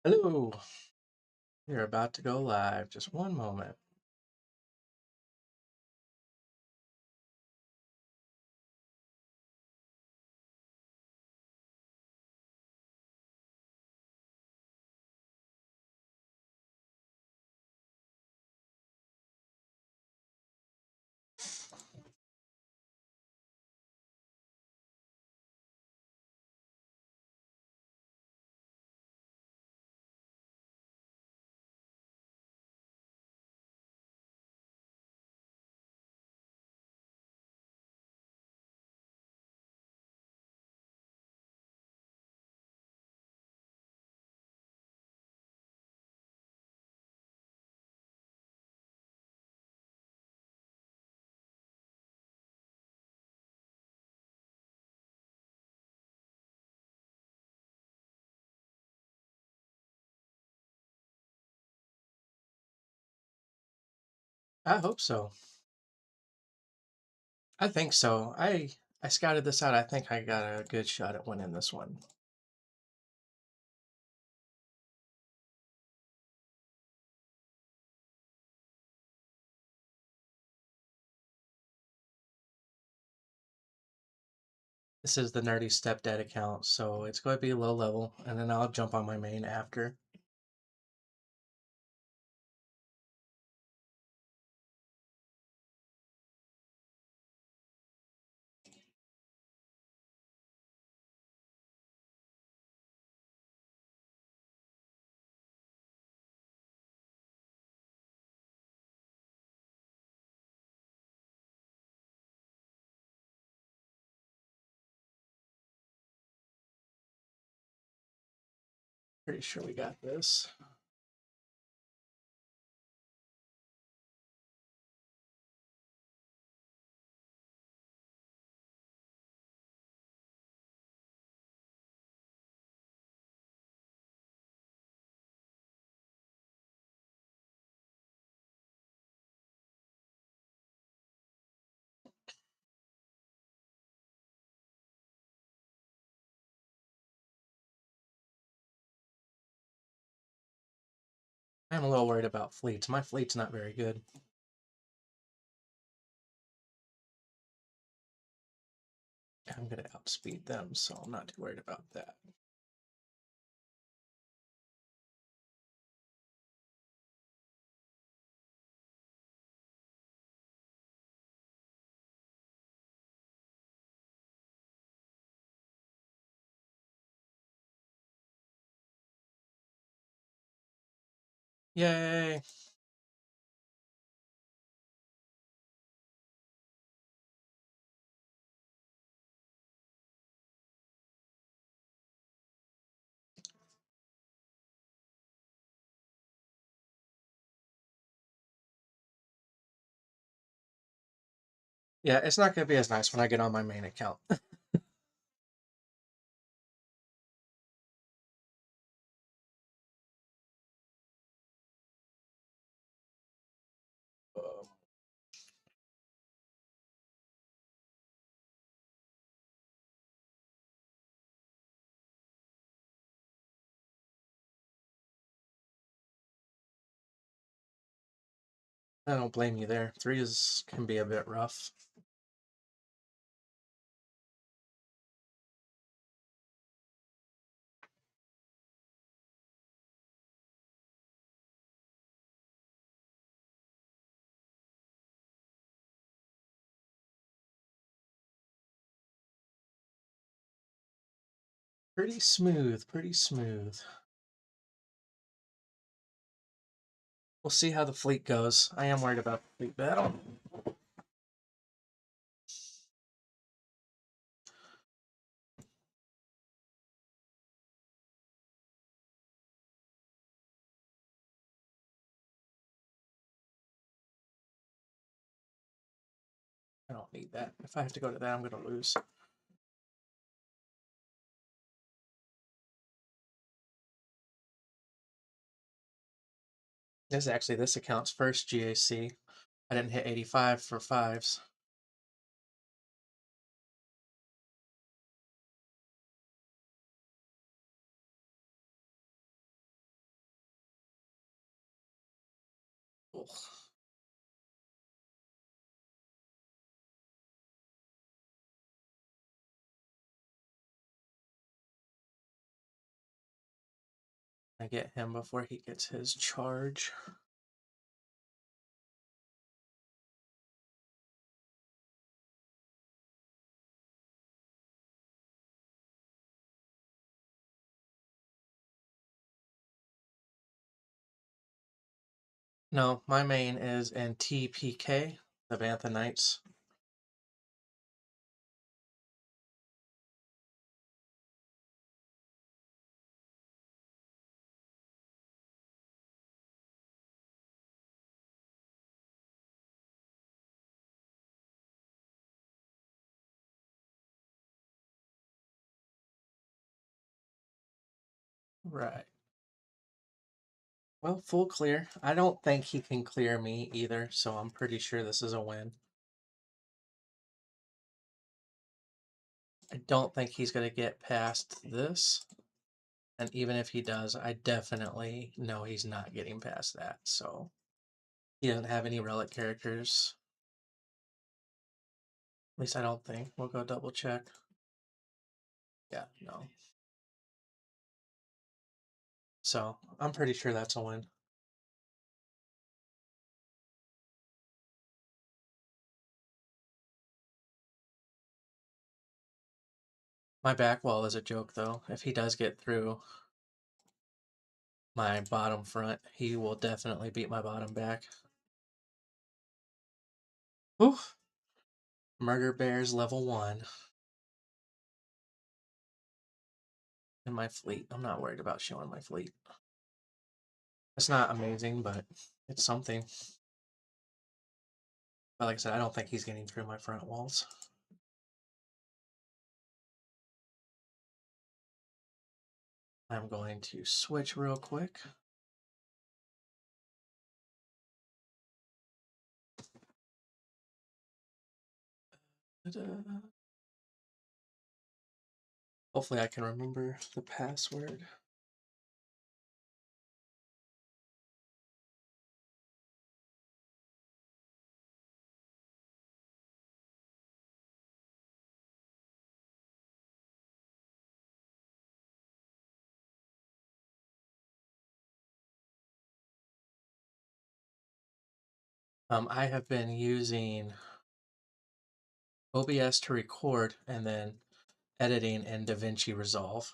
Hello, you're about to go live. Just one moment. I hope so. I think so. I scouted this out. I think I got a good shot at winning this one. This is the Nerdy Stepdad account, so it's going to be low level, and then I'll jump on my main after. Pretty sure we got this. I'm a little worried about fleets. My fleet's not very good. I'm going to outspeed them, so I'm not too worried about that. Yay! Yeah, it's not going to be as nice when I get on my main account. I don't blame you there. Threes can be a bit rough. Pretty smooth, pretty smooth. We'll see how the fleet goes. I am worried about the fleet battle. I don't need that. If I have to go to that, I'm going to lose. This is actually this account's first GAC. I didn't hit 85 for fives. I get him before he gets his charge. No, my main is in TPK, the Bantha Knights. Right. Well, full clear. I don't think he can clear me either, so I'm pretty sure this is a win. I don't think he's going to get past this. And even if he does, I definitely know he's not getting past that. So he doesn't have any relic characters. At least I don't think. We'll go double check. Yeah, no. So I'm pretty sure that's a win. My back wall is a joke, though. If he does get through my bottom front, he will definitely beat my bottom back. Oof. Murder Bears level 1. In my fleet. I'm not worried about showing my fleet. It's not amazing, but it's something. But like I said, I don't think he's getting through my front walls. I'm going to switch real quick. Hopefully I can remember the password. I have been using OBS to record and then editing in DaVinci Resolve.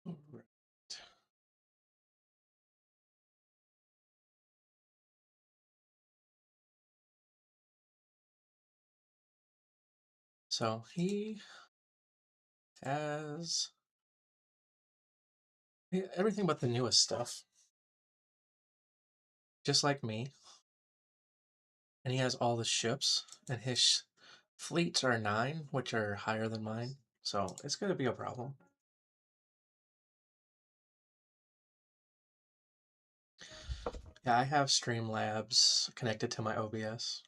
Right. So he has everything but the newest stuff, just like me. And he has all the ships, and his fleets are 9, which are higher than mine. So it's going to be a problem. Yeah, I have Streamlabs connected to my OBS.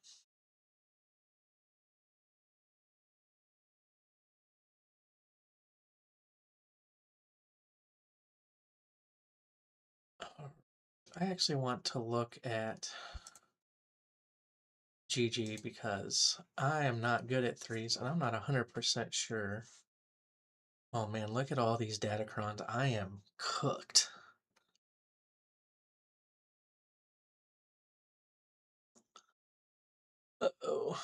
I actually want to look at GG because I am not good at threes and I'm not 100% sure. Oh man, look at all these Datacrons. I am cooked. Uh-oh.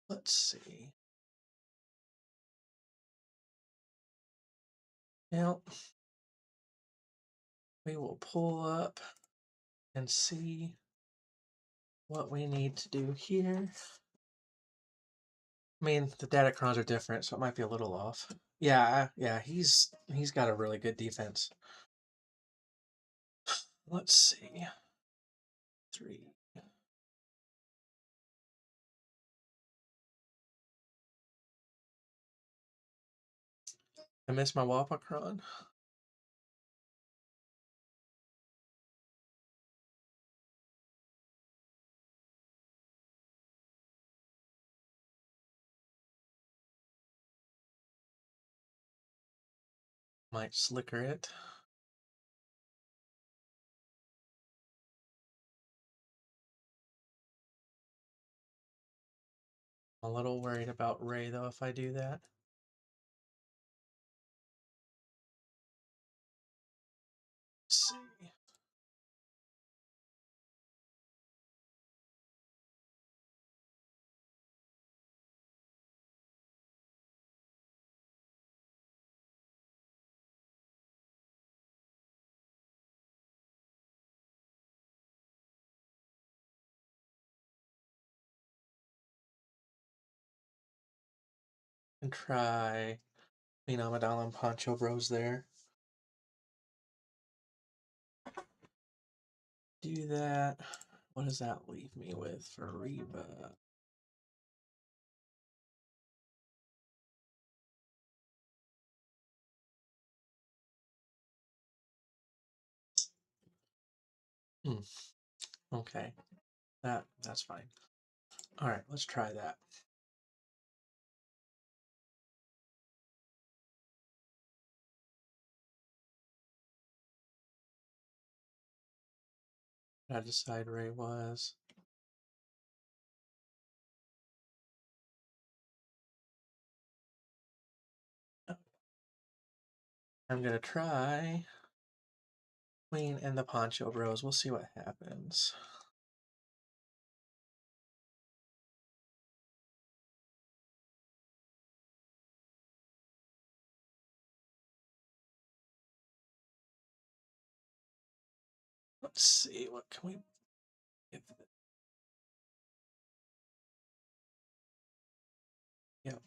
Let's see. Now, we will pull up and see what we need to do here. I mean, the Datacrons are different, so it might be a little off. Yeah, he's got a really good defense. Let's see. 3. I missed my Wapacron. Might slicker it. I'm a little worried about Ray though if I do that. Let's see. And try Queen Amidala and Poncho Bros there. Do that. What does that leave me with for Reba? Hmm. Okay. That's fine. All right, let's try that. I decide Ray was. I'm gonna try Queen and the Poncho Bros. We'll see what happens. Let's see, what can we give it? Yep.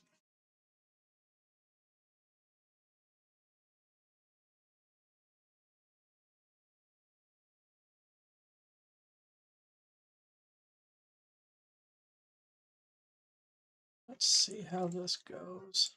Let's see how this goes.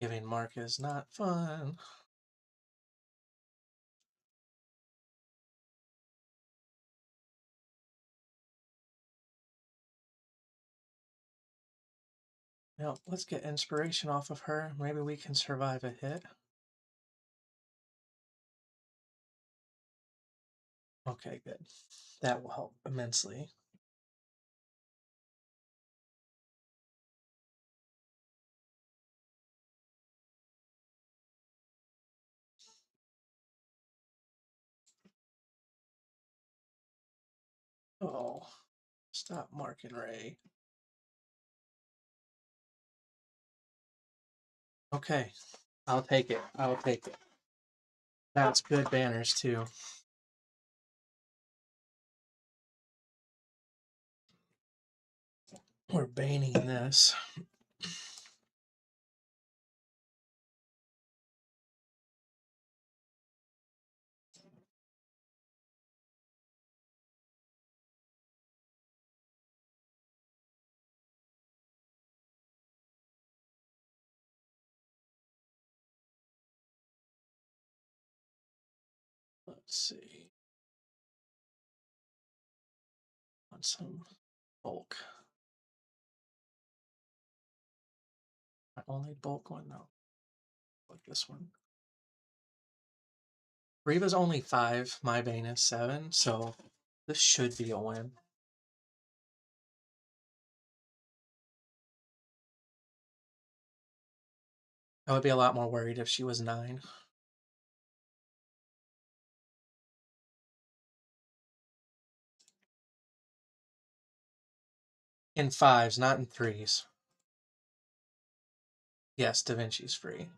Giving Mark is not fun. Now, let's get inspiration off of her. Maybe we can survive a hit. Okay, good. That will help immensely. Oh, stop marking Ray. Okay, I'll take it. I'll take it. That's good banners too. We're banning this. Let's see. Want some bulk. My only bulk one, no. Like this one. Reva's only 5, my Bane is 7, so this should be a win. I would be a lot more worried if she was 9. In 5s, not in 3s. Yes, Da Vinci's free.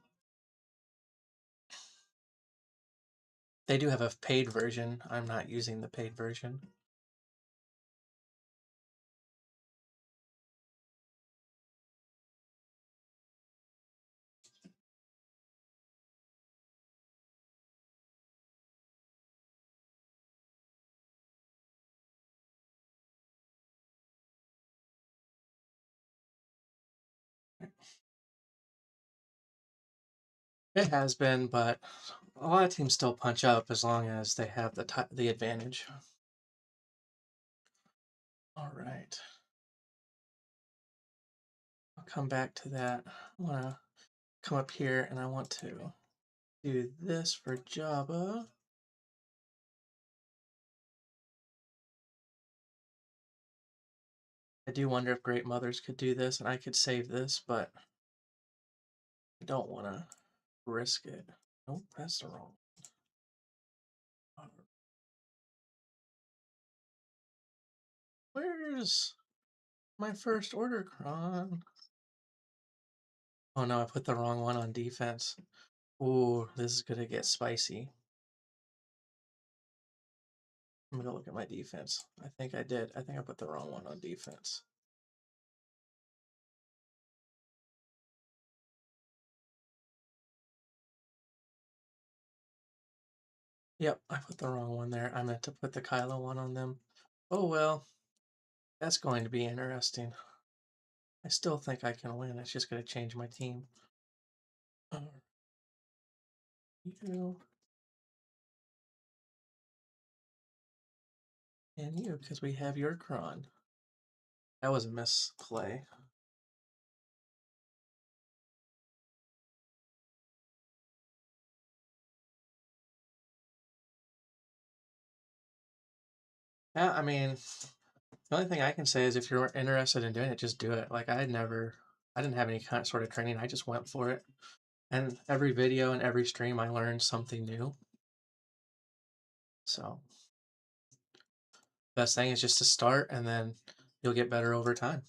They do have a paid version. I'm not using the paid version. It has been, but a lot of teams still punch up as long as they have the advantage. All right. I'll come back to that. I want to come up here and I want to do this for Java. I do wonder if Great Mothers could do this and I could save this, but I don't want to risk it. Nope, that's the wrong one. Where's my first order cron? Oh no, I put the wrong one on defense. Ooh, this is gonna get spicy. I'm gonna look at my defense. I think I did. I think I put the wrong one on defense. Yep, I put the wrong one there. I meant to put the Kylo one on them. Oh well, that's going to be interesting. I still think I can win. It's just going to change my team. You and you, because we have your cron. That was a misplay. Yeah, I mean, the only thing I can say is if you're interested in doing it, just do it. Like I didn't have any kind sort of training. I just went for it. And every video and every stream, I learned something new. So best thing is just to start, and then you'll get better over time.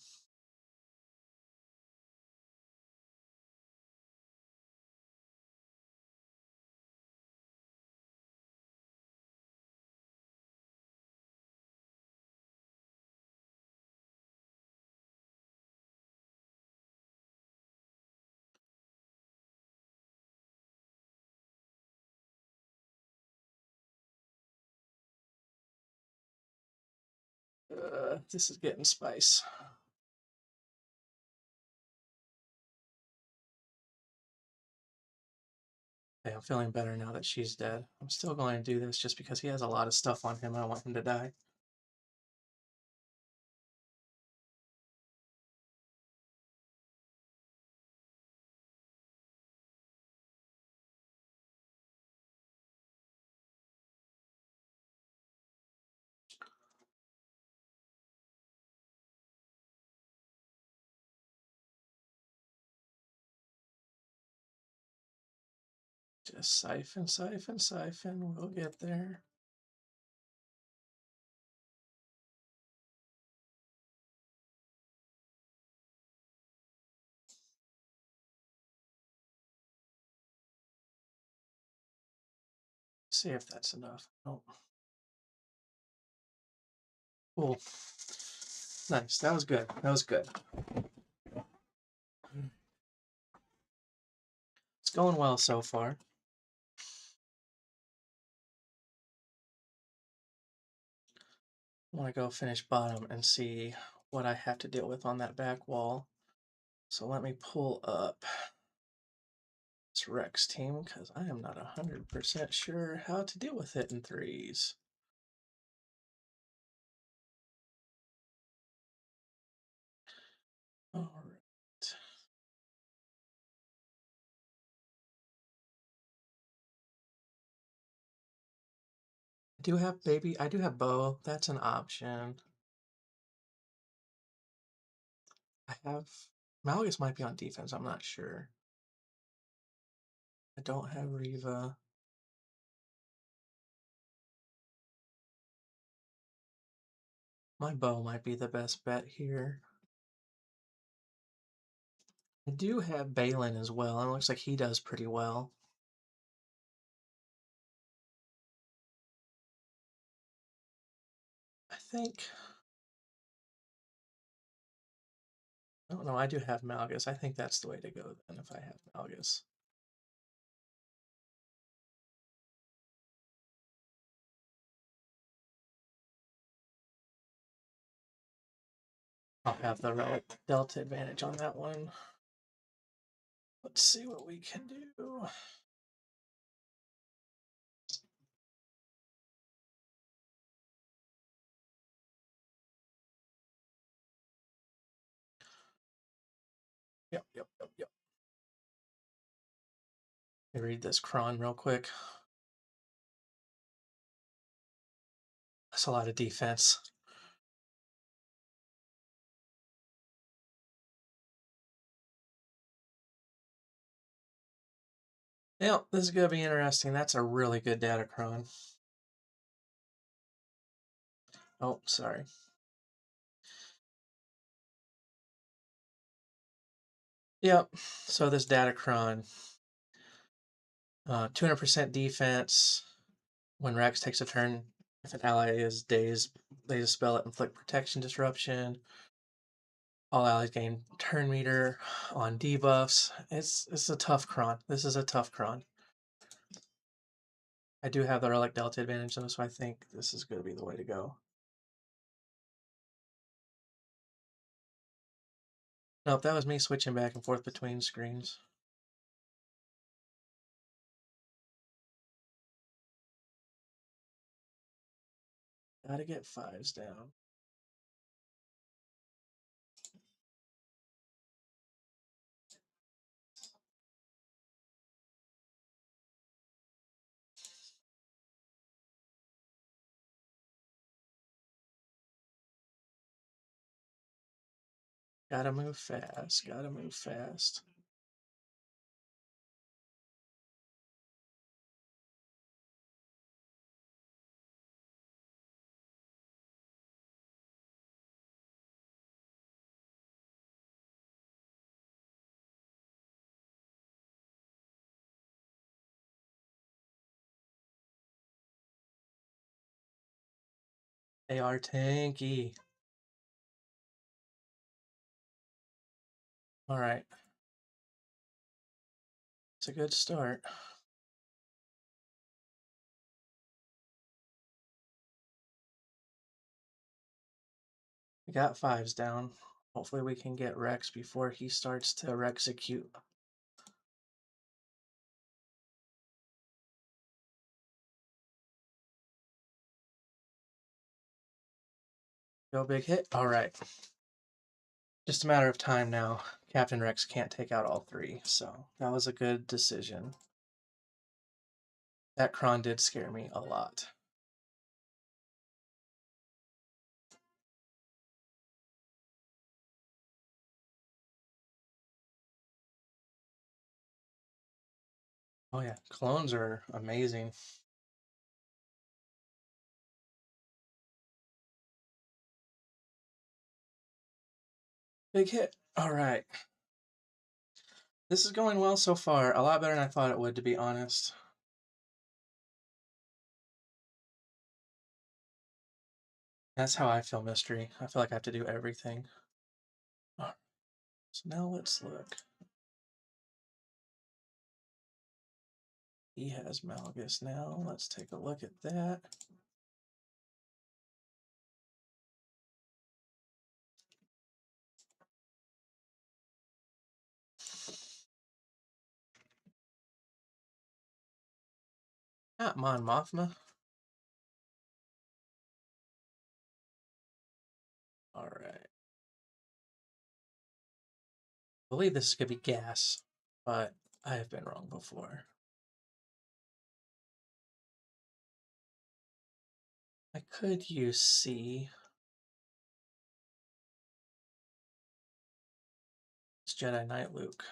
This is getting spice. Okay, I'm feeling better now that she's dead. I'm still going to do this just because he has a lot of stuff on him. I don't want him to die. Just siphon, siphon, siphon. We'll get there. See if that's enough. Oh, cool. Nice. That was good. That was good. It's going well so far. I want to go finish bottom and see what I have to deal with on that back wall. So let me pull up this Rex team because I am not 100% sure how to deal with it in threes. All right. I do have bow. That's an option. I have Malgus might be on defense. I'm not sure. I don't have Riva. My bow might be the best bet here. I do have Balin as well, and it looks like he does pretty well. I think. I don't know. I do have Malgus. I think that's the way to go then if I have Malgus. I'll have the relic delta advantage on that one. Let's see what we can do. Yep. Let me read this cron real quick. That's a lot of defense. Yep, this is going to be interesting. That's a really good Datacron. Oh, sorry. Yep, so this Datacron, 200% defense. When Rex takes a turn, if an ally is dazed, they dispel it, inflict protection disruption. All allies gain turn meter on debuffs. It's a tough cron. This is a tough cron. I do have the relic delta advantage though, so I think this is going to be the way to go. Nope, that was me switching back and forth between screens. Gotta get 5s down. Gotta move fast. Gotta move fast. They are tanky. All right. It's a good start. We got 5s down. Hopefully we can get Rex before he starts to Rexecute. Go big hit. All right. Just a matter of time now. Captain Rex can't take out all 3, so that was a good decision. That cron did scare me a lot. Oh yeah, clones are amazing. Big hit. All right. This is going well so far. A lot better than I thought it would, to be honest. That's how I feel mystery. I feel like I have to do everything. All right. So now let's look. He has Malgus now. Let's take a look at that. Not Mon Mothma. All right. I believe this is going to be gas, but I have been wrong before. I could use C. It's Jedi Knight Luke.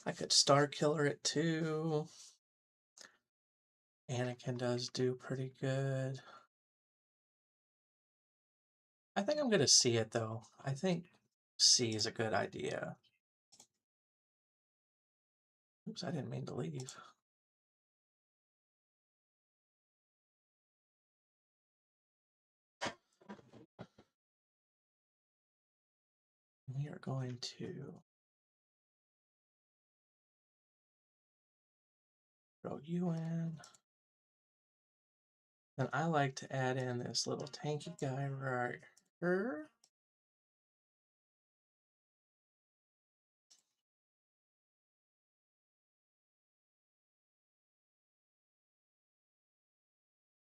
I could Star Killer it too. Anakin does do pretty good. I think I'm going to see it though. I think C is a good idea. Oops, I didn't mean to leave. We are going to Throw you in. And I like to add in this little tanky guy right here.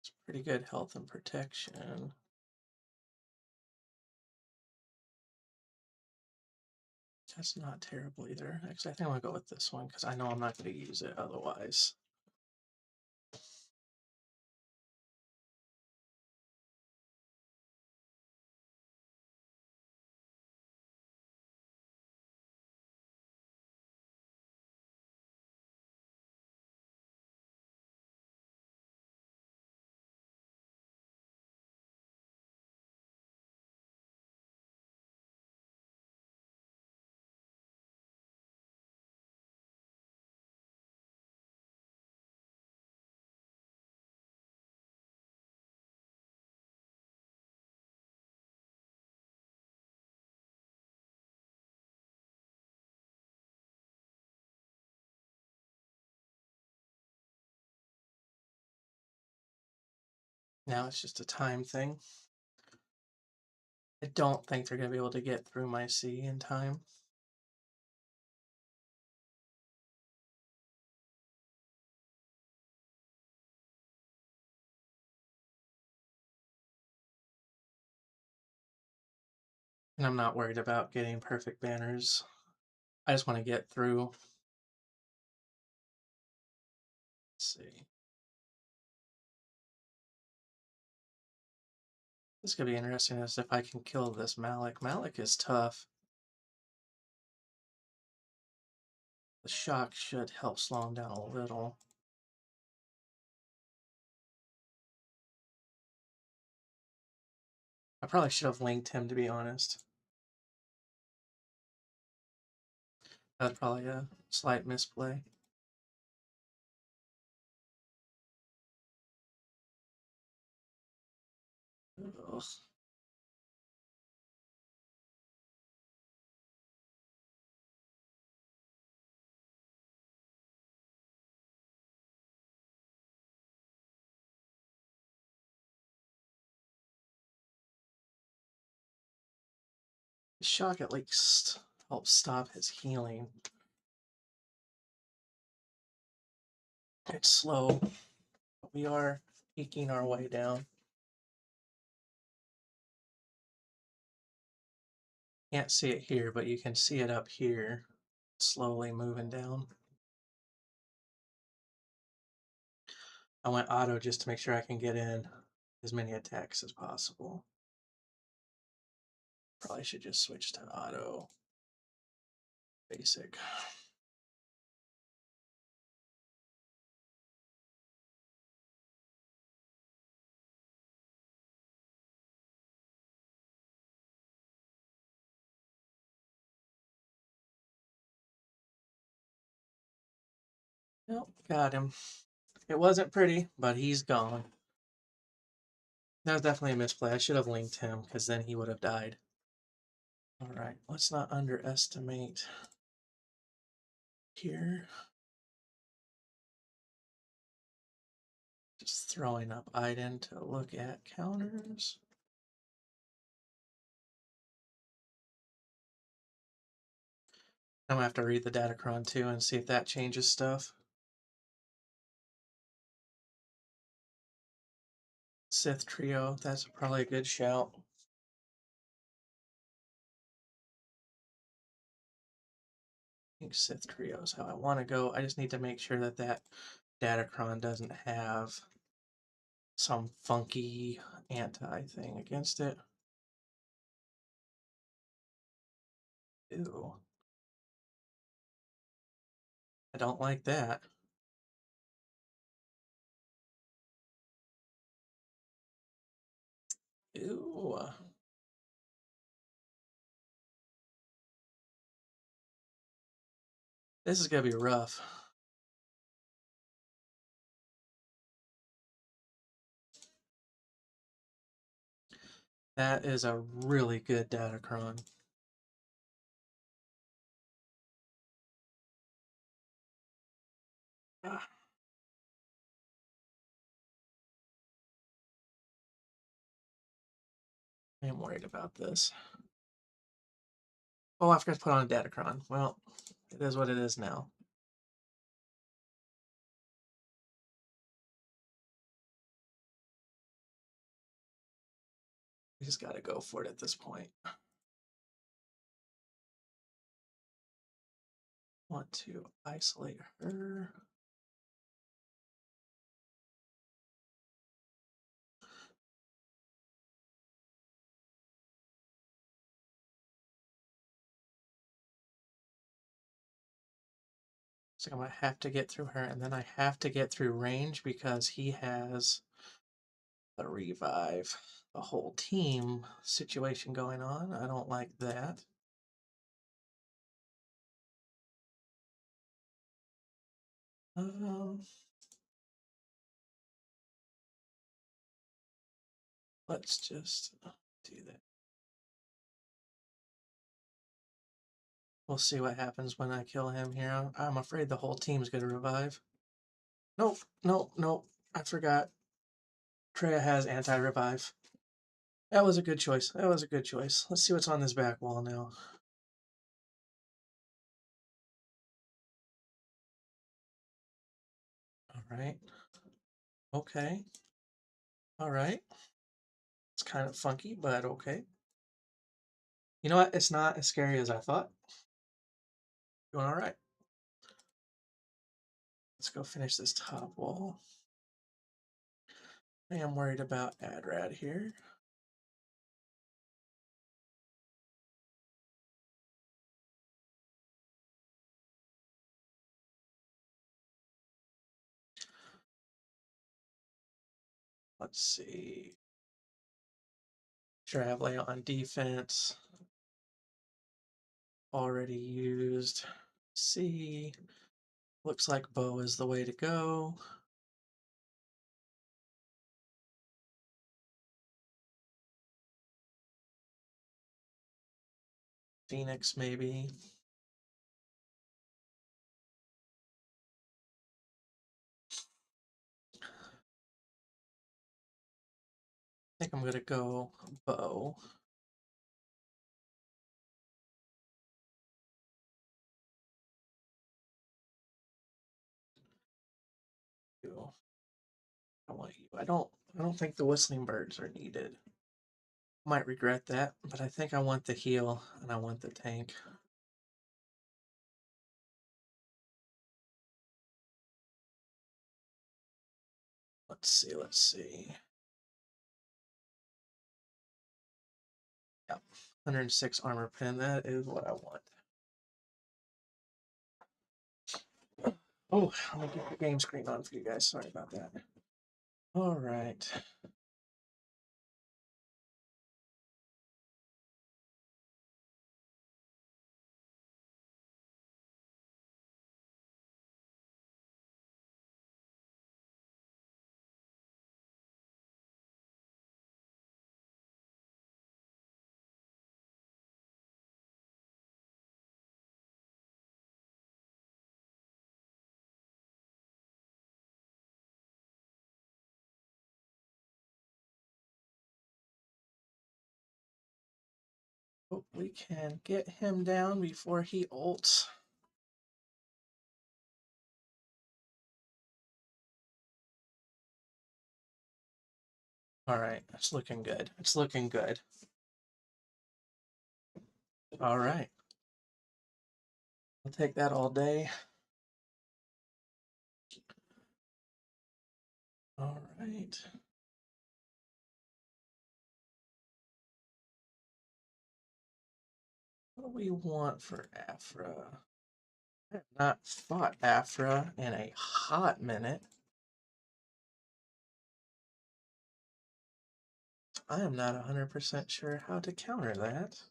It's pretty good health and protection. That's not terrible either. Actually, I think I'm gonna go with this one because I know I'm not gonna use it otherwise. Now it's just a time thing. I don't think they're gonna be able to get through my C in time. And I'm not worried about getting perfect banners. I just want to get through. Let's see. This could be interesting as if I can kill this Malik. Malik is tough. The shock should help slow him down a little. I probably should have linked him, to be honest. That's probably a slight misplay. Ugh. The shock at least helps stop his healing. It's slow, but we are eking our way down. Can't see it here, but you can see it up here, slowly moving down. I went auto just to make sure I can get in as many attacks as possible. Probably should just switch to auto. Basic. Nope, got him. It wasn't pretty, but he's gone. That was definitely a misplay. I should have linked him because then he would have died. All right, let's not underestimate here. Just throwing up Iden to look at counters. I'm gonna have to read the Datacron too and see if that changes stuff. Sith Trio, that's probably a good shout. I think Sith Trio is how I want to go. I just need to make sure that that Datacron doesn't have some funky anti thing against it. Ew. I don't like that. Ew. This is gonna be rough. That is a really good Datacron. Ah. I am worried about this. Oh, I forgot to put on a Datacron. Well, it is what it is now. We just gotta go for it at this point. Want to isolate her. So I'm gonna have to get through her, and then I have to get through range because he has a revive. The whole team situation going on. I don't like that. Um, let's just do that. We'll see what happens when I kill him here. I'm afraid the whole team's gonna revive. Nope, nope, nope. I forgot. Treya has anti-revive. That was a good choice. That was a good choice. Let's see what's on this back wall now. All right. Okay. All right. It's kind of funky, but okay. You know what? It's not as scary as I thought. Doing all right. Let's go finish this top wall. I am worried about Adrad here. Let's see. Traveling on defense. Already used. C. Looks like bow is the way to go. Phoenix, maybe. I think I'm gonna go bow. I want you. I don't think the whistling birds are needed. Might regret that, but I think I want the heal and I want the tank. Let's see, let's see. Yep. 106 armor pin. That is what I want. Oh, let me get the game screen on for you guys. Sorry about that. All right. Hope we can get him down before he ults. All right, it's looking good. It's looking good. All right. I'll take that all day. All right. What do we want for Afra? I have not fought Afra in a hot minute. I am not 100% sure how to counter that. Let's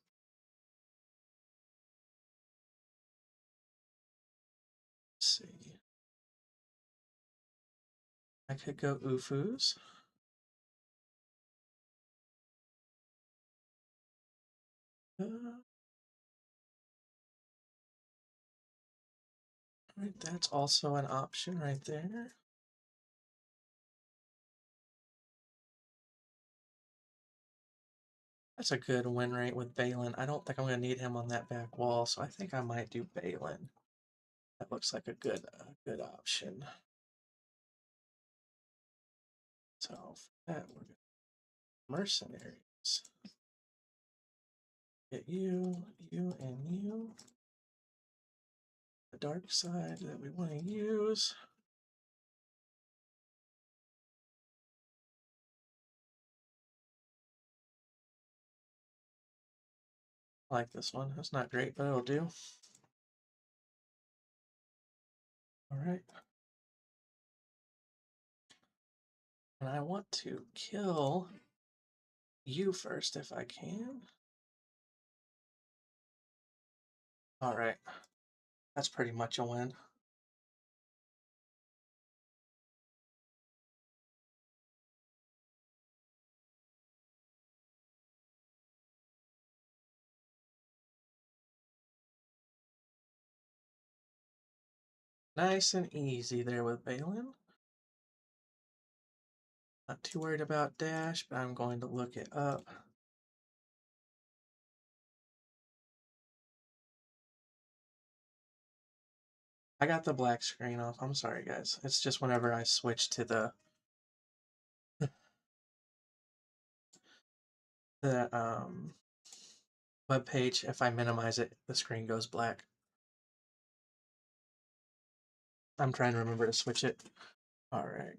see. I could go Ufus. Right, that's also an option right there. That's a good win rate with Balin. I don't think I'm going to need him on that back wall, so I think I might do Balin. That looks like a good option. So for that, we're going to mercenaries. Get you, you, and you. The dark side that we want to use. I like this one. It's not great, but it'll do. All right. And I want to kill you first if I can. All right. That's pretty much a win. Nice and easy there with Balin. Not too worried about dash, but I'm going to look it up. I got the black screen off. I'm sorry, guys. It's just whenever I switch to the web page, if I minimize it, the screen goes black. I'm trying to remember to switch it. All right.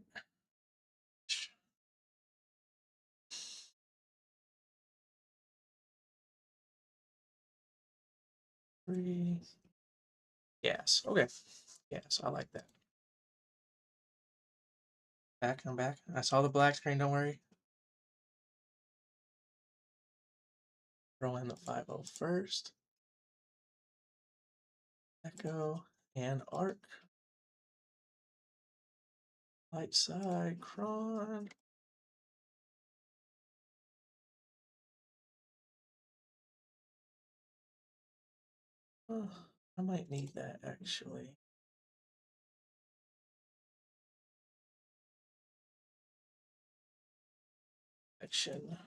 3. Yes. Okay. Yes, I like that. Back. I'm back. I saw the black screen. Don't worry. Throw in the 5-0 first. Echo and Arc. Light side, Cron. Oh, I might need that actually. Action.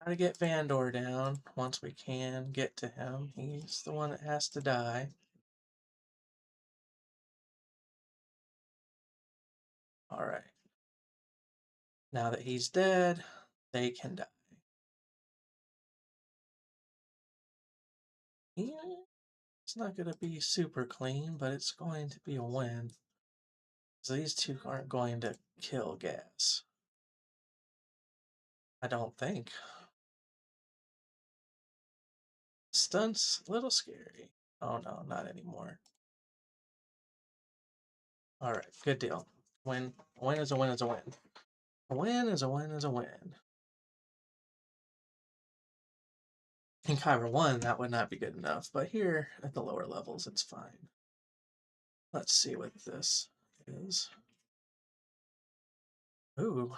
Try to get Vandor down once we can get to him. He's the one that has to die. Alright. Now that he's dead, they can die. Yeah, it's not going to be super clean, but it's going to be a win. So these two aren't going to kill gas. I don't think. Stunts, a little scary. Oh no, not anymore. Alright, good deal. Win. A win is a win is a win. A win is a win is a win. In Kyber 1, that would not be good enough, but here at the lower levels, it's fine. Let's see what this is. Ooh.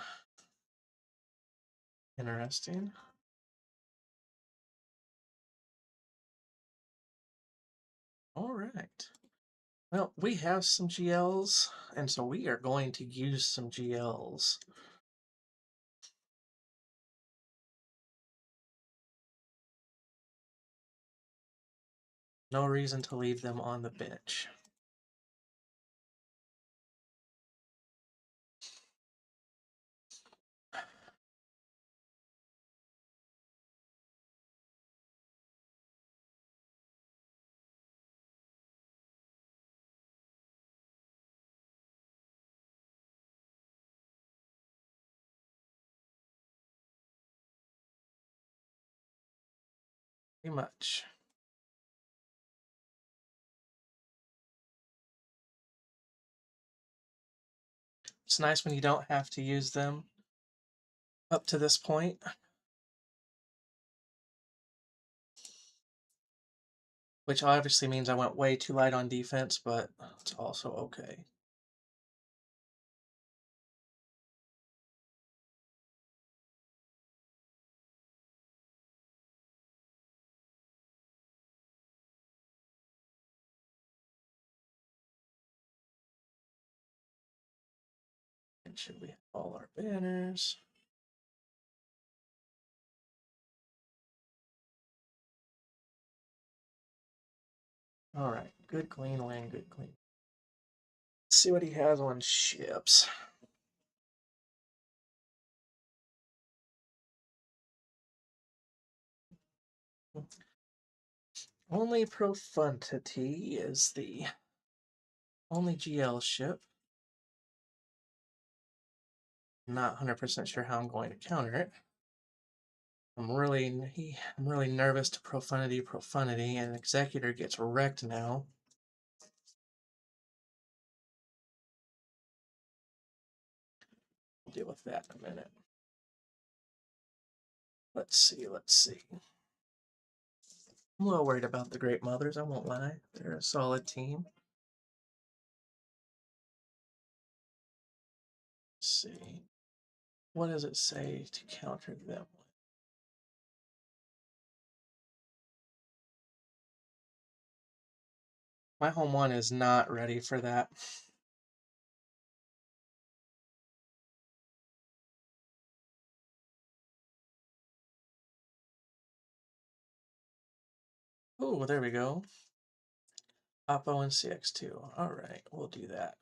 Interesting. All right. Well, we have some GLs, and so we are going to use some GLs. No reason to leave them on the bench. Pretty much. It's nice when you don't have to use them up to this point. which obviously means I went way too light on defense, but it's also okay. And should we have all our banners? All right, good clean win, good clean. Let's see what he has on ships. Only Profundity is the only GL ship. Not 100% sure how I'm going to counter it. I'm really nervous to Profundity, and Executor gets wrecked now. We'll deal with that in a minute. Let's see. I'm a little worried about the Great Mothers, I won't lie. They're a solid team. Let's see. What does it say to counter them with? My home one is not ready for that. Oh, there we go. Oppo and CX2. Alright, we'll do that.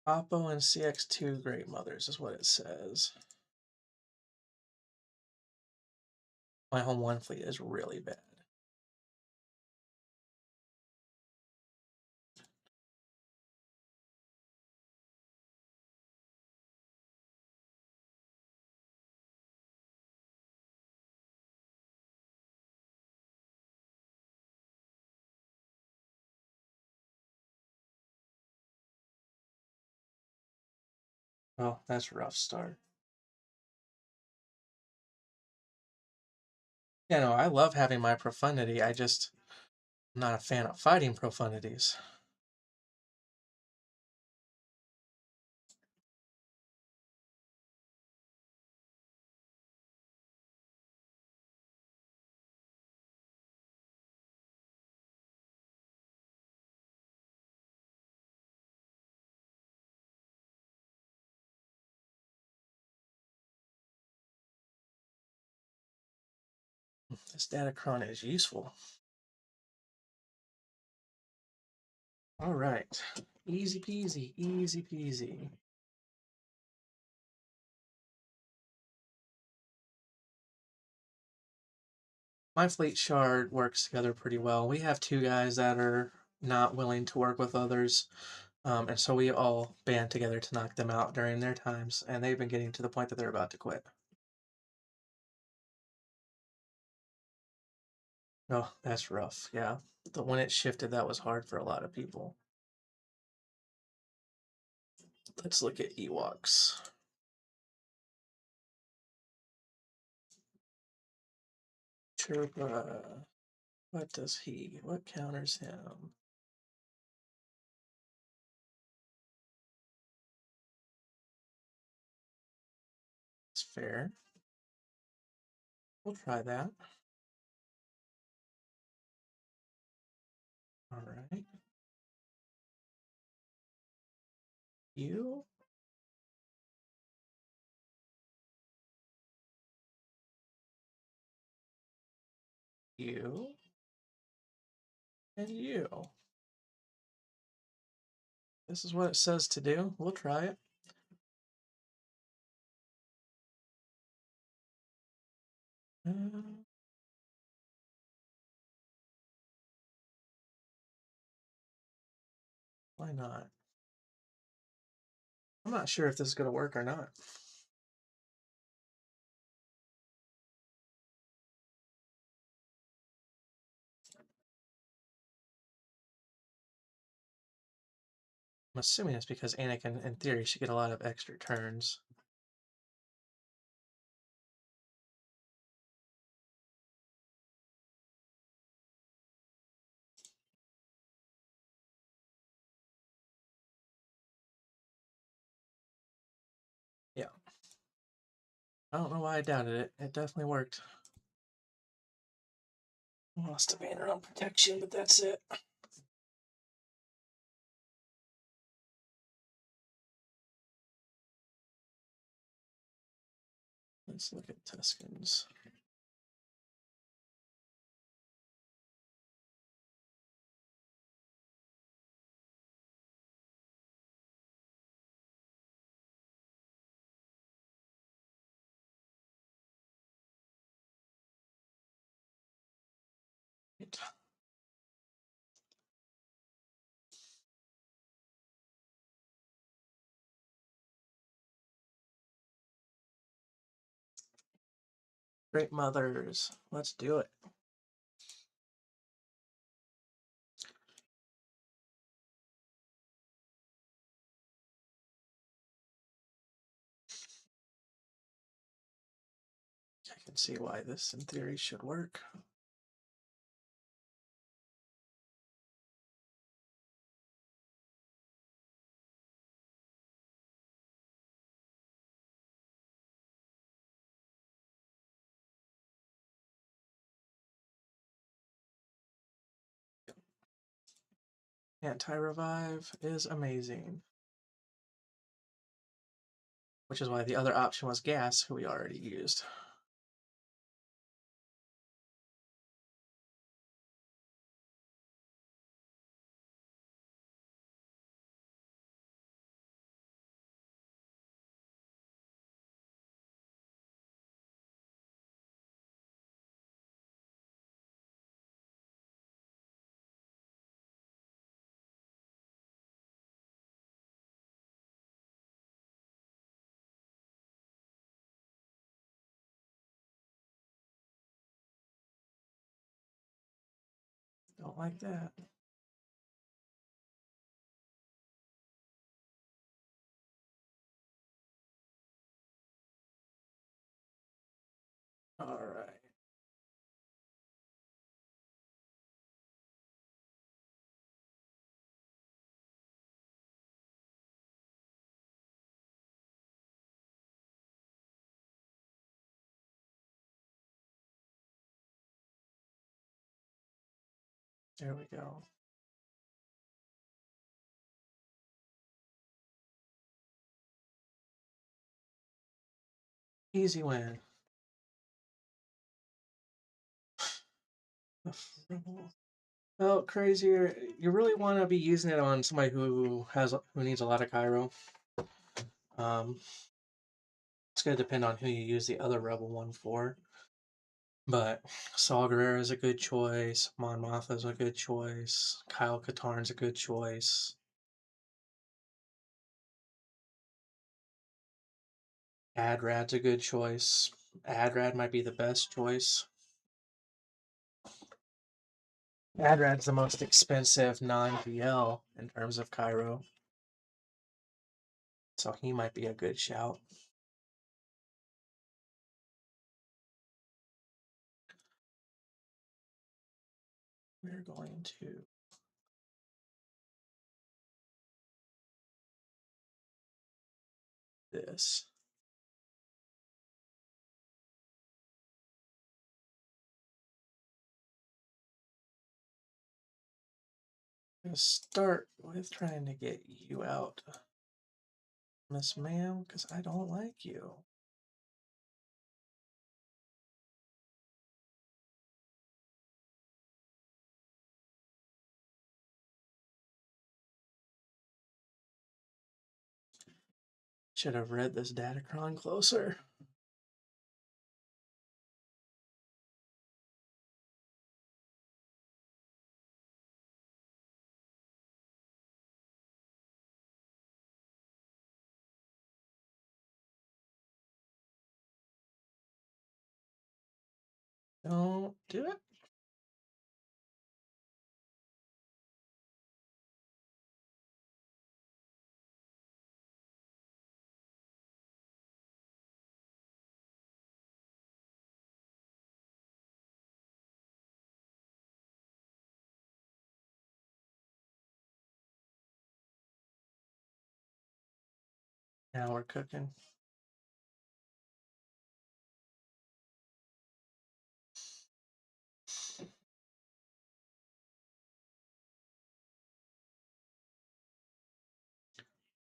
Oppo and CX2 Great Mothers is what it says. My home one fleet is really bad. Oh, that's a rough start. Yeah, no, I love having my Profundity. I'm not a fan of fighting Profundities. This Datacron is useful. All right. Easy peasy, easy peasy. My fleet shard works together pretty well. We have two guys that are not willing to work with others, and so we all band together to knock them out during their times, and they've been getting to the point that they're about to quit. Oh, that's rough. Yeah. When it shifted, that was hard for a lot of people. Let's look at Ewoks. Chirpa. What counters him? It's fair. We'll try that. All right. You, you, and you. This is what it says to do. We'll try it. Uh, why not? I'm not sure if this is going to work or not. I'm assuming it's because Anakin, in theory, should get a lot of extra turns. I don't know why I doubted it. It definitely worked. Lost a banner on protection, but that's it. Let's look at Tuscans. Great mothers. Let's do it. I can see why this in theory should work. Anti-revive is amazing. Which is why the other option was gas, who we already used. Don't like that. All right. There we go. Easy win. Oh, crazier. You really want to be using it on somebody who needs a lot of Cairo. It's going to depend on who you use the other Rebel one for. But Saw Gerrera is a good choice. Mon Mothma is a good choice. Kyle Katarn's a good choice. Adrad's a good choice. Adrad might be the best choice. Adrad's the most expensive non-VL in terms of Cairo. So he might be a good shout. We're going to this. I'm going to start with trying to get you out, Miss Ma'am, because I don't like you. Should have read this Datacron closer. Don't do it. Now we're cooking.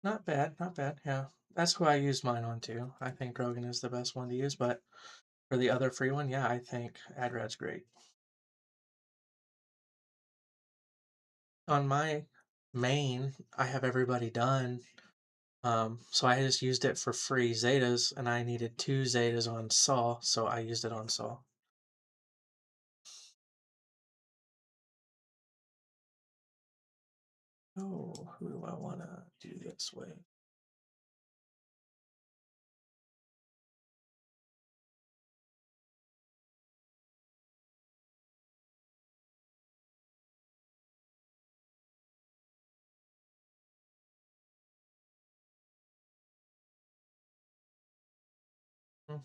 Not bad, not bad. Yeah, that's who I use mine on too. I think Rogan is the best one to use, but for the other free one, yeah, I think AdRed's great. On my main, I have everybody done. So I just used it for free Zetas, and I needed 2 Zetas on Saw, so I used it on Saw. Oh, who do I want to do this with? Hmm,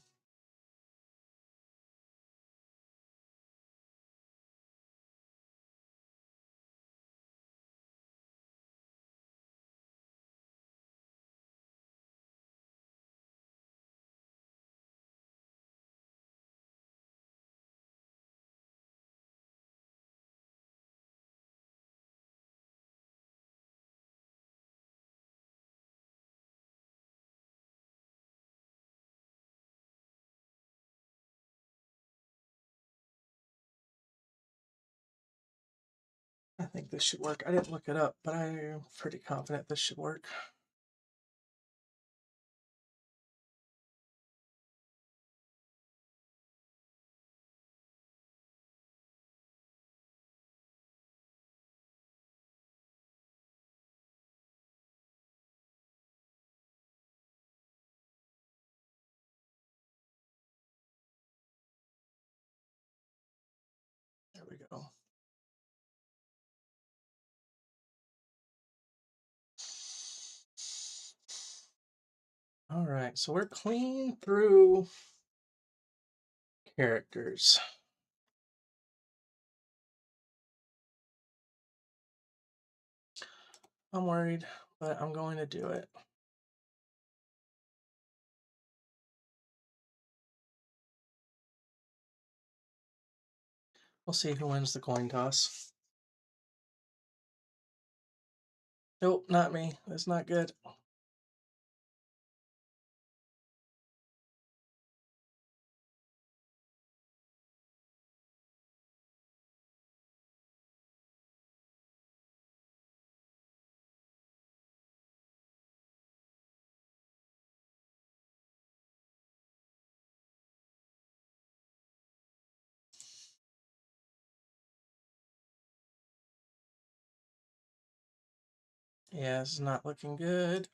I think this should work. I didn't look it up, but I'm pretty confident this should work. There we go. All right, so we're clean through characters. I'm worried, but I'm going to do it. We'll see who wins the coin toss. Nope, not me. That's not good. Yeah, it's not looking good.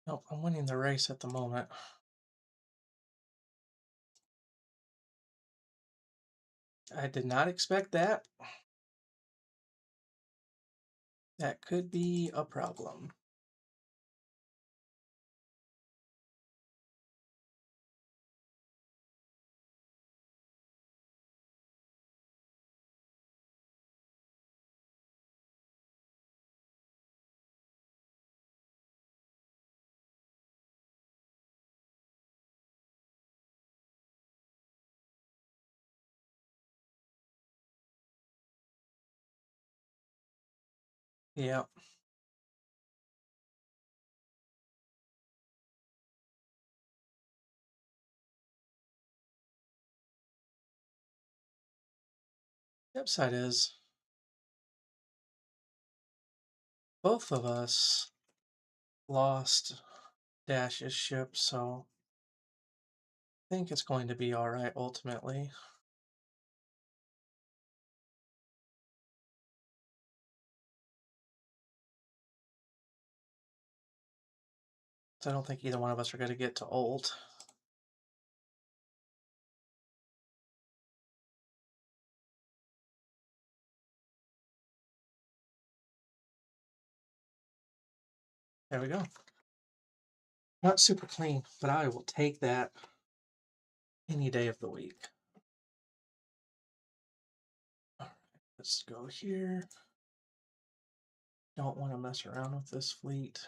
Nope, I'm winning the race at the moment. I did not expect that. That could be a problem. Yeah, the upside is both of us lost Dash's ship, so I think it's going to be alright ultimately. So I don't think either one of us are going to get to ult. There we go. Not super clean, but I will take that any day of the week. All right, let's go here. Don't want to mess around with this fleet.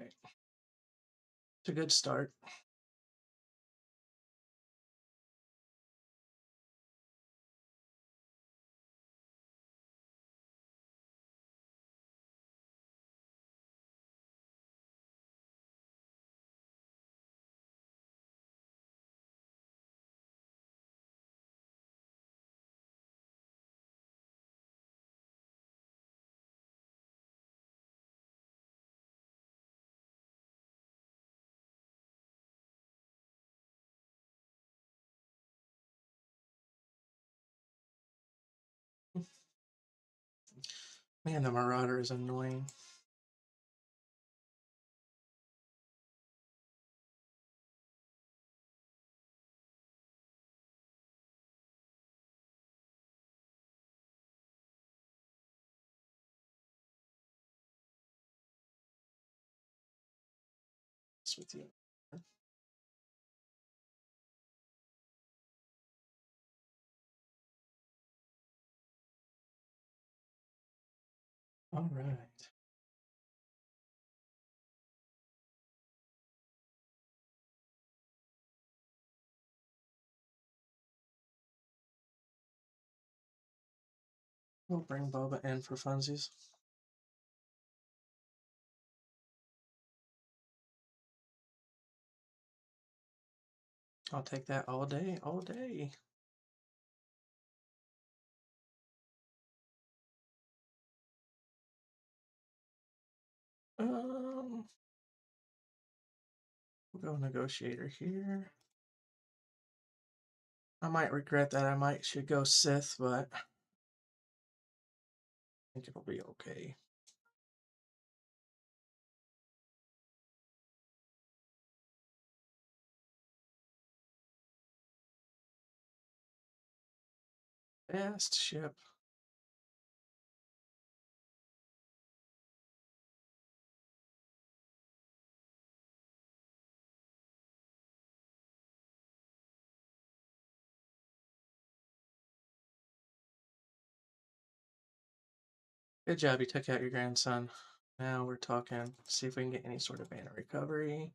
Okay. It's a good start. Man, the Marauder is annoying. What's with you? All right. We'll bring Boba in for funsies. I'll take that all day, all day. We'll go negotiator here. I might regret that. Should go Sith, but I think it'll be okay. Fast ship. Good job, you took out your grandson. Now we're talking. See if we can get any sort of mana recovery.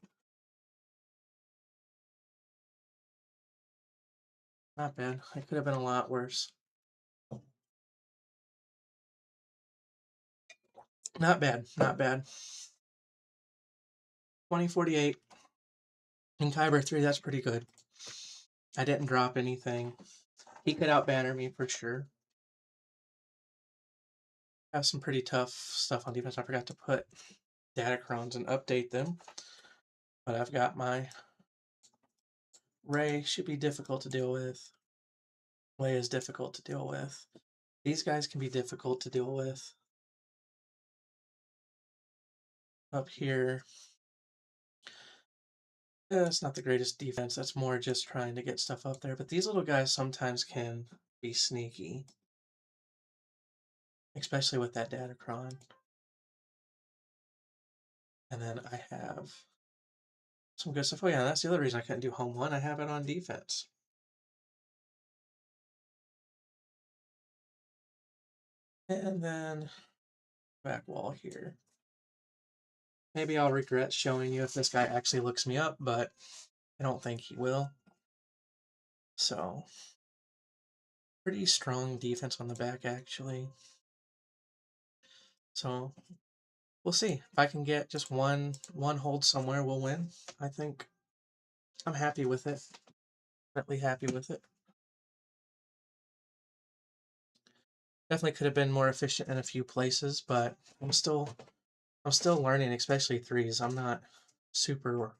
Not bad. It could have been a lot worse. Not bad. Not bad. 2048 in Kyber 3, that's pretty good. I didn't drop anything. He could outbanner me for sure. Have some pretty tough stuff on defense. I forgot to put Datacrons and update them. But I've got my Ray, should be difficult to deal with. Way is difficult to deal with. These guys can be difficult to deal with. Up here, it's not the greatest defense. That's more just trying to get stuff up there. But these little guys sometimes can be sneaky, especially with that Datacron. And then I have some good stuff. Oh yeah, that's the other reason I couldn't do home one. I have it on defense. And then back wall here. Maybe I'll regret showing you if this guy actually looks me up, but I don't think he will. So, pretty strong defense on the back, actually. So, we'll see. If I can get just one hold somewhere, we'll win. I think I'm happy with it. Definitely happy with it. Definitely could have been more efficient in a few places, but I'm still learning, especially threes. I'm not super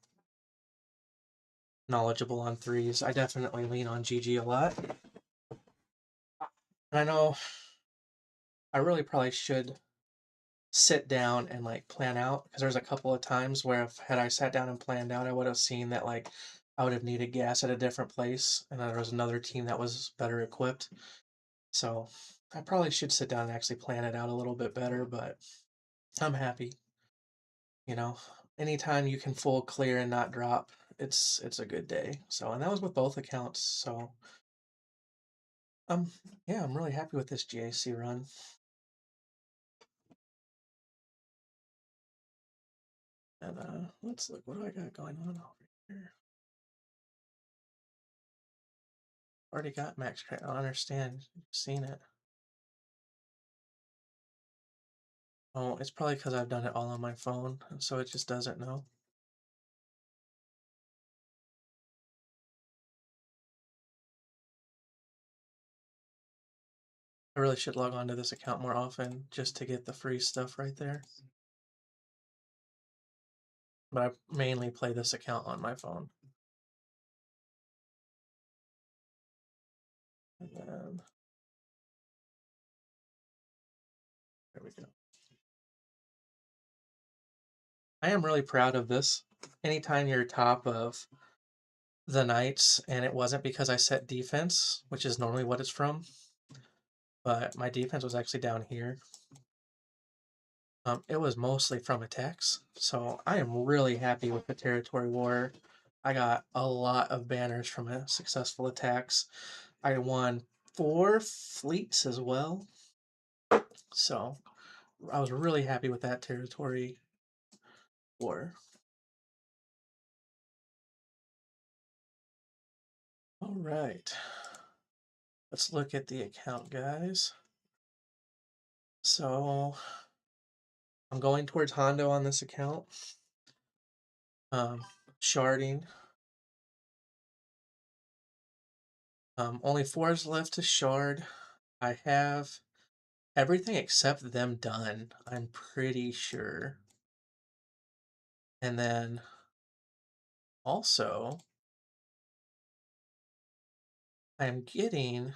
knowledgeable on threes. I definitely lean on GG a lot. And I know I really probably should sit down and like plan out because there's a couple of times where if had I sat down and planned out, I would have seen that like I would have needed gas at a different place, and there was another team that was better equipped. So I probably should sit down and actually plan it out a little bit better, but I'm happy. You know, anytime you can full clear and not drop, it's a good day. So and that was with both accounts. So um yeah, I'm really happy with this GAC run. And let's look, what do I got going on over here? Already got max credit. I don't understand. You've seen it. Oh, it's probably because I've done it all on my phone, and so it just doesn't know. I really should log on to this account more often just to get the free stuff right there. But I mainly play this account on my phone. And then there we go. I am really proud of this. Anytime you're top of the Knights, and it wasn't because I set defense, which is normally what it's from, but my defense was actually down here. It was mostly from attacks, so I am really happy with the territory war. I got a lot of banners from successful attacks. I won 4 fleets as well, so I was really happy with that territory war. All right, let's look at the account, guys. So I'm going towards Hondo on this account. Sharding. Only 4 is left to shard. I have everything except them done, I'm pretty sure. And then also, I'm getting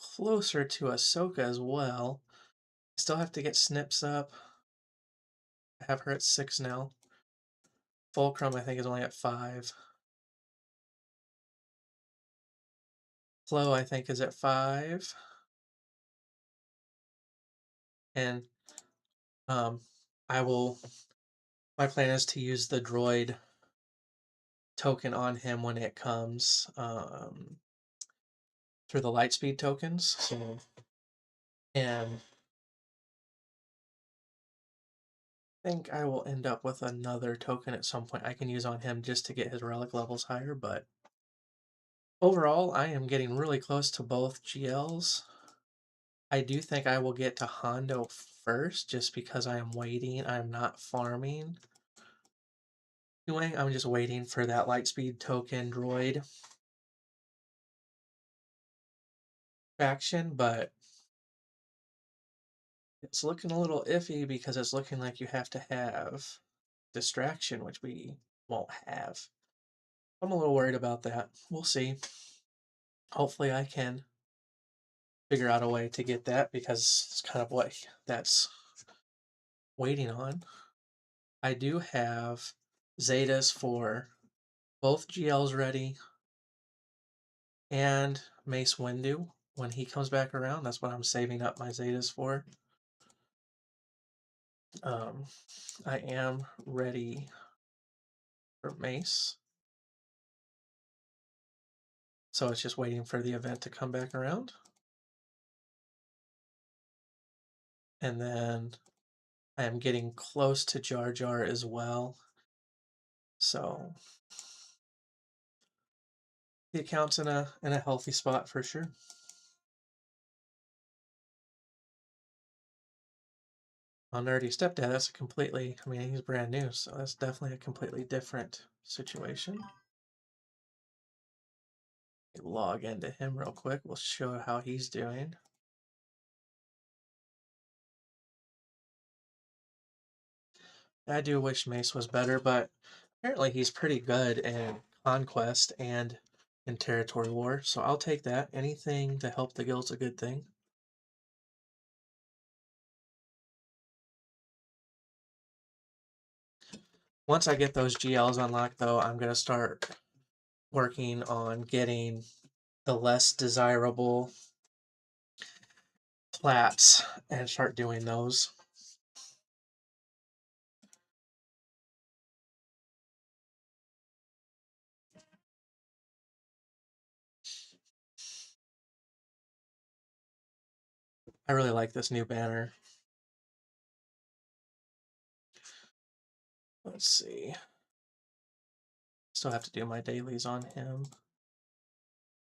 closer to Ahsoka as well. I still have to get Snips up. I have her at 6 now. Fulcrum, I think, is only at 5. Flo, I think, is at 5. And um, I will. My plan is to use the droid token on him when it comes through the lightspeed tokens. So, and I think I will end up with another token at some point I can use on him just to get his relic levels higher, but overall, I am getting really close to both GLs. I do think I will get to Hondo first just because I am waiting. I'm not farming. I'm just waiting for that lightspeed token droid faction, but it's looking a little iffy because it's looking like you have to have distraction, which we won't have. I'm a little worried about that. We'll see. Hopefully I can figure out a way to get that because it's kind of what that's waiting on. I do have Zetas for both GLs ready and Mace Windu when he comes back around. That's what I'm saving up my Zetas for. Um, I am ready for Mace. So it's just waiting for the event to come back around. And then I am getting close to Jar Jar as well. So the account's in a healthy spot for sure. On Nerdy Stepdad, that's a completely, I mean, he's brand new, so that's definitely a completely different situation. Log into him real quick. We'll show how he's doing. I do wish Mace was better, but apparently he's pretty good in conquest and in territory war, so I'll take that. Anything to help the guild's a good thing. Once I get those GLs unlocked, though, I'm going to start working on getting the less desirable plats and start doing those. I really like this new banner. Let's see. Still have to do my dailies on him.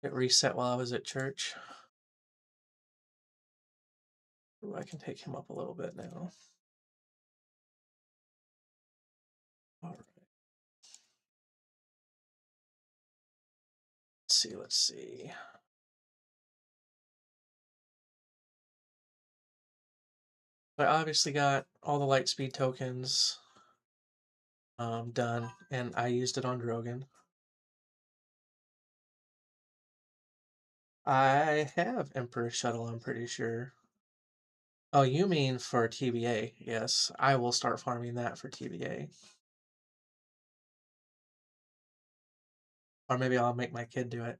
It reset while I was at church. Ooh, I can take him up a little bit now. All right. Let's see. I obviously got all the light speed tokens done, and I used it on Drogon. I have Emperor Shuttle, I'm pretty sure. Oh, you mean for TBA? Yes, I will start farming that for TBA. Or maybe I'll make my kid do it.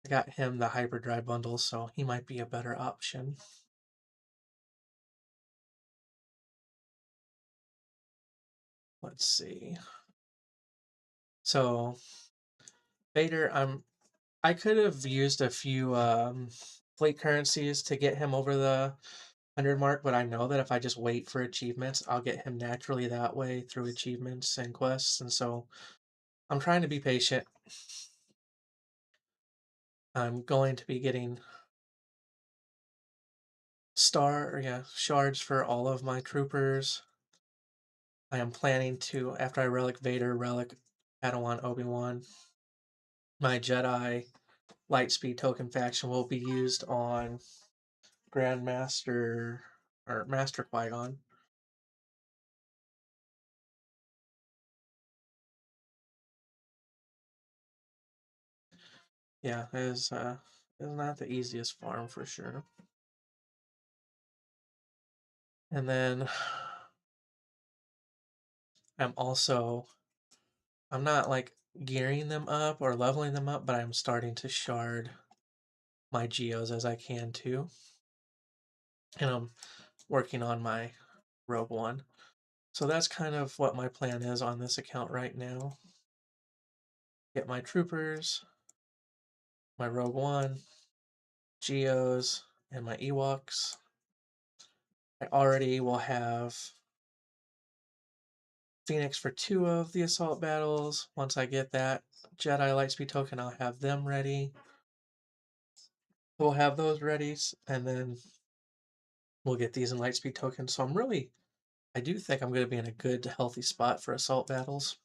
I got him the hyperdrive bundle, so he might be a better option. Let's see. So Vader, I could have used a few fleet currencies to get him over the 100 mark, but I know that if I just wait for achievements, I'll get him naturally that way through achievements and quests, and so I'm trying to be patient. I'm going to be getting shards for all of my troopers. I am planning to, after I relic Vader, relic Padawan Obi-Wan. My Jedi Lightspeed token faction will be used on Grandmaster or Master Qui-Gon. Yeah, it is not the easiest farm for sure. And then I'm not like gearing them up or leveling them up, but I'm starting to shard my geos as I can too. And I'm working on my Rogue One. So that's kind of what my plan is on this account right now. Get my troopers, my Rogue One, Geos, and my Ewoks. I already will have Phoenix for 2 of the assault battles. Once I get that Jedi Lightspeed token, I'll have them ready. We'll have those ready, and then we'll get these in Lightspeed tokens. So I do think I'm going to be in a good, healthy spot for assault battles.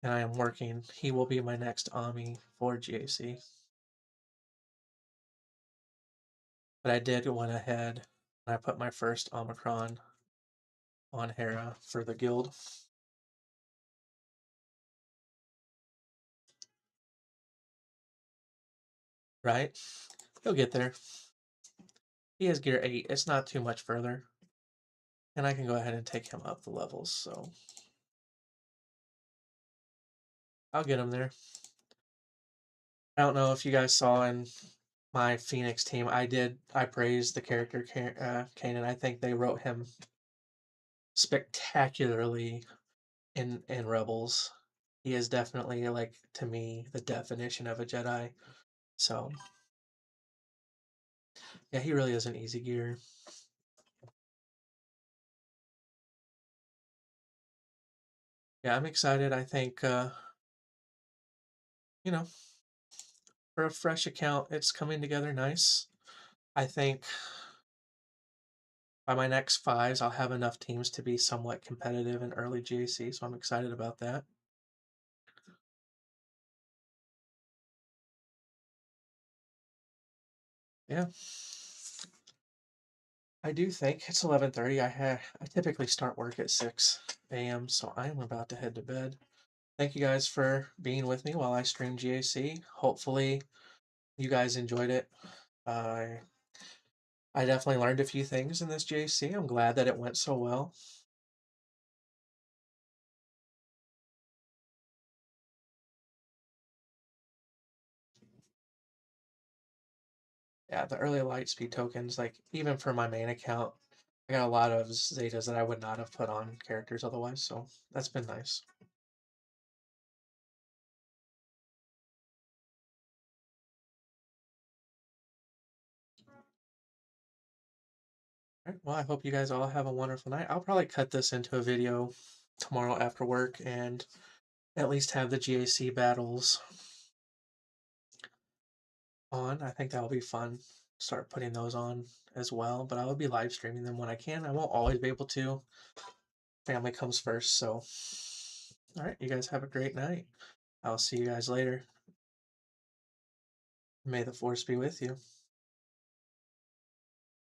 And I am working. He will be my next Ami for GAC. But I did went ahead and I put my first Omicron on Hera for the guild. Right? He'll get there. He is gear 8. It's not too much further. And I can go ahead and take him up the levels, so I'll get him there. I don't know if you guys saw in my Phoenix team, I praised the character Kanan. I think they wrote him spectacularly in Rebels. He is definitely, like, to me, the definition of a Jedi. So yeah, he really is an easy gear. Yeah, I'm excited. I think you know, for a fresh account, it's coming together nice. I think by my next fives, I'll have enough teams to be somewhat competitive in early GAC, so I'm excited about that. Yeah. I do think it's 11:30. I typically start work at 6 a.m., so I'm about to head to bed. Thank you guys for being with me while I stream GAC. Hopefully, you guys enjoyed it. I I definitely learned a few things in this GAC. I'm glad that it went so well. Yeah, the early light speed tokens, like even for my main account, I got a lot of Zetas that I would not have put on characters otherwise, so that's been nice. All right, well, I hope you guys all have a wonderful night. I'll probably cut this into a video tomorrow after work and at least have the GAC battles on. I think that'll be fun. Start putting those on as well, but I will be live streaming them when I can. I won't always be able to. Family comes first, so all right, you guys have a great night. I'll see you guys later. May the force be with you.